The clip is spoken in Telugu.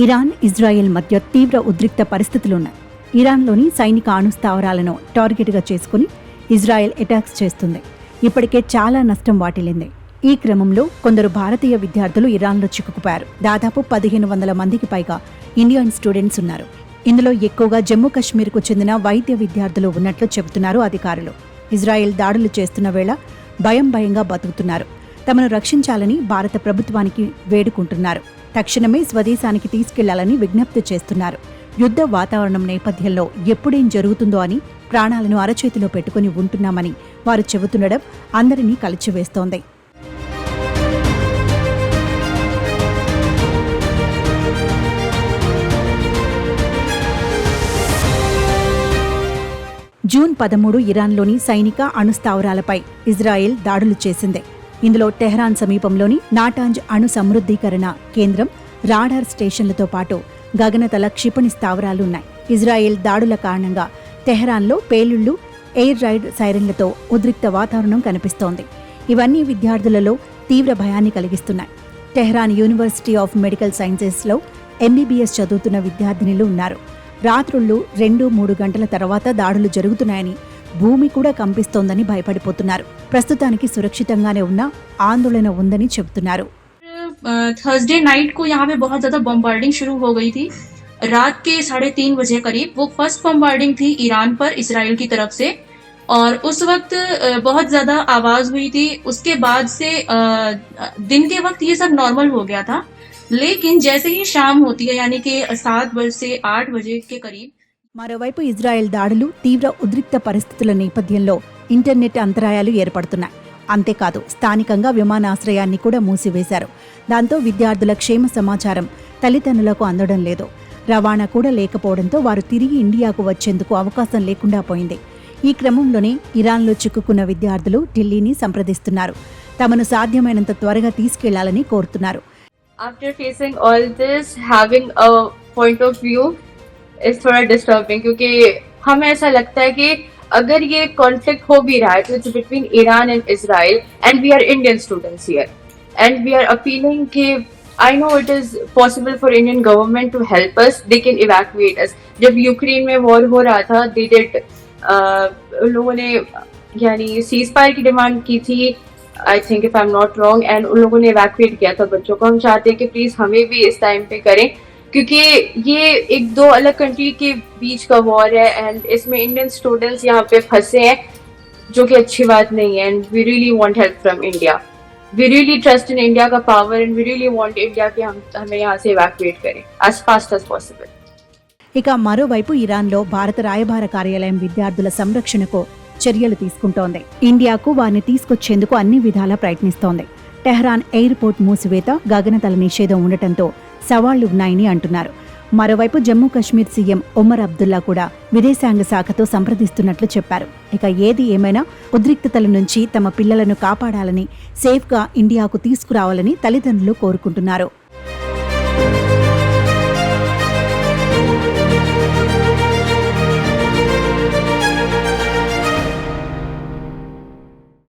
ఇరాన్, ఇజ్రాయెల్ మధ్య తీవ్ర ఉద్రిక్త పరిస్థితులున్నాయి. ఇరాన్లోని సైనిక అణుస్థావరాలను టార్గెట్గా చేసుకుని ఇజ్రాయెల్ అటాక్స్ చేస్తుంది. ఇప్పటికే చాలా నష్టం వాటిల్లింది. ఈ క్రమంలో కొందరు భారతీయ విద్యార్థులు ఇరాన్లో చిక్కుకుపోయారు. దాదాపు 1500 మందికి పైగా ఇండియన్ స్టూడెంట్స్ ఉన్నారు. ఇందులో ఎక్కువగా జమ్మూ కశ్మీర్కు చెందిన వైద్య విద్యార్థులు ఉన్నట్లు చెబుతున్నారు అధికారులు. ఇజ్రాయెల్ దాడులు చేస్తున్న వేళ భయంగా బతుకుతున్నారు. తమను రక్షించాలని భారత ప్రభుత్వానికి వేడుకుంటున్నారు. తక్షణమే స్వదేశానికి తీసుకెళ్లాలని విజ్ఞప్తి చేస్తున్నారు. యుద్ధ వాతావరణం నేపథ్యంలో ఎప్పుడేం జరుగుతుందో అని ప్రాణాలను అరచేతిలో పెట్టుకుని ఉంటున్నామని వారు చెబుతుండడం అందరినీ కలిచివేస్తోంది. జూన్ 13 ఇరాన్లోని సైనిక అణుస్థావరాలపై ఇజ్రాయెల్ దాడులు చేసింది. ఇందులో టెహ్రాన్ సమీపంలోని నాటాంజ్ అణు సమృద్ధీకరణ కేంద్రం, రాడార్ స్టేషన్లతో పాటు గగనతల క్షిపణి స్థావరాలున్నాయి. ఇజ్రాయెల్ దాడుల కారణంగా టెహ్రాన్లో పేలుళ్లు, ఎయిర్ రైడ్ సైరన్లతో ఉద్రిక్త వాతావరణం కనిపిస్తోంది. ఇవన్నీ విద్యార్థులలో తీవ్ర భయాన్ని కలిగిస్తున్నాయి. టెహ్రాన్ యూనివర్సిటీ ఆఫ్ మెడికల్ సైన్సెస్లో ఎంబీబీఎస్ చదువుతున్న విద్యార్థినులు ఉన్నారు. రాత్రుళ్లు 2-3 గంటల తర్వాత దాడులు జరుగుతున్నాయని, భూమి కూడా కంపిస్తోందని భయపడిపోతున్నారు. ప్రస్తుతానికి సురక్షితంగానే ఉన్న ఆందోళన ఉందని చెబుతున్నారు. थर्सडे नाइट को यहाँ पे बहुत ज्यादा बम्बार्डिंग शुरू हो गई थी. रात के 3:30 बजे करीब वो फर्स्ट बम्बार्डिंग थी ईरान पर इसराइल की तरफ से, और उस वक्त बहुत ज्यादा आवाज हुई थी. उसके बाद से दिन के वक्त ये सब नॉर्मल हो गया था, लेकिन जैसे ही शाम होती है यानी कि 7 बजे से 8 बजे के करीब. మరోవైపు ఇజ్రాయెల్ దాడులు, తీవ్ర ఉద్రిక్త పరిస్థితుల నేపథ్యంలో ఇంటర్నెట్ అంతరాయాలు ఏర్పడుతున్నాయి. అంతేకాదు, స్థానికంగా విమానాశ్రయాన్ని కూడా మూసివేశారు. దాంతో విద్యార్థుల క్షేమ సమాచారం తల్లిదండ్రులకు అందడం లేదు. రవాణా కూడా లేకపోవడంతో వారు తిరిగి ఇండియాకు వచ్చేందుకు అవకాశం లేకుండా పోయింది. ఈ క్రమంలోనే ఇరాన్లో చిక్కుకున్న విద్యార్థులు ఢిల్లీని సంప్రదిస్తున్నారు. తమను సాధ్యమైనంత త్వరగా తీసుకెళ్లాలని కోరుతున్నారు. After facing all this, having a point of view is थोड़ा disturbing, क्योंकि हमें ऐसा लगता है कि अगर ये कॉन्फ्लिक्ट हो भी रहा है तो it's between Iran and Israel, and we are Indian students here, and we are appealing कि I know it is possible for Indian government to help us, they can evacuate us. जब यूक्रेन में वॉर हो रहा था, दे डिड लोगों ने यानी सीज फायर की डिमांड की थी, I think if I am not wrong, and उन लोगों ने इवैक्यूएट किया था बच्चों को. हम चाहते हैं कि प्लीज हमें भी इस टाइम पे करें, क्योंकि ये एक दो अलग कंट्री के बीच का वॉर है, एंड इसमें इंडियन स्टूडेंट्स यहाँ पे फंसे हैं, जो कि अच्छी बात नहीं है. And we really want help from India. We really trust in India का power, and we really want India कि हमें यहाँ से इवैक्यूएट करें as fast as possible. ఇక మరోవైపు ఇరాన్లో భారత రాయబార కార్యాలయం విద్యార్థుల సంరక్షణకు చర్యలు తీసుకుంటోంది. ఇండియాకు వారిని తీసుకొచ్చేందుకు అన్ని విధాలా ప్రయత్నిస్తోంది. టెహ్రాన్ ఎయిర్పోర్ట్ మూసివేత, గగనతల నిషేధం ఉండటంతో సవాళ్లు ఉన్నాయని అంటున్నారు. మరోవైపు జమ్మూ కశ్మీర్ సీఎం ఒమర్ అబ్దుల్లా కూడా విదేశాంగ శాఖతో సంప్రదిస్తున్నట్లు చెప్పారు. ఇక ఏది ఏమైనా ఉద్రిక్తతల నుంచి తమ పిల్లలను కాపాడాలని, సేఫ్గా ఇండియాకు తీసుకురావాలని తల్లిదండ్రులు కోరుకుంటున్నారు.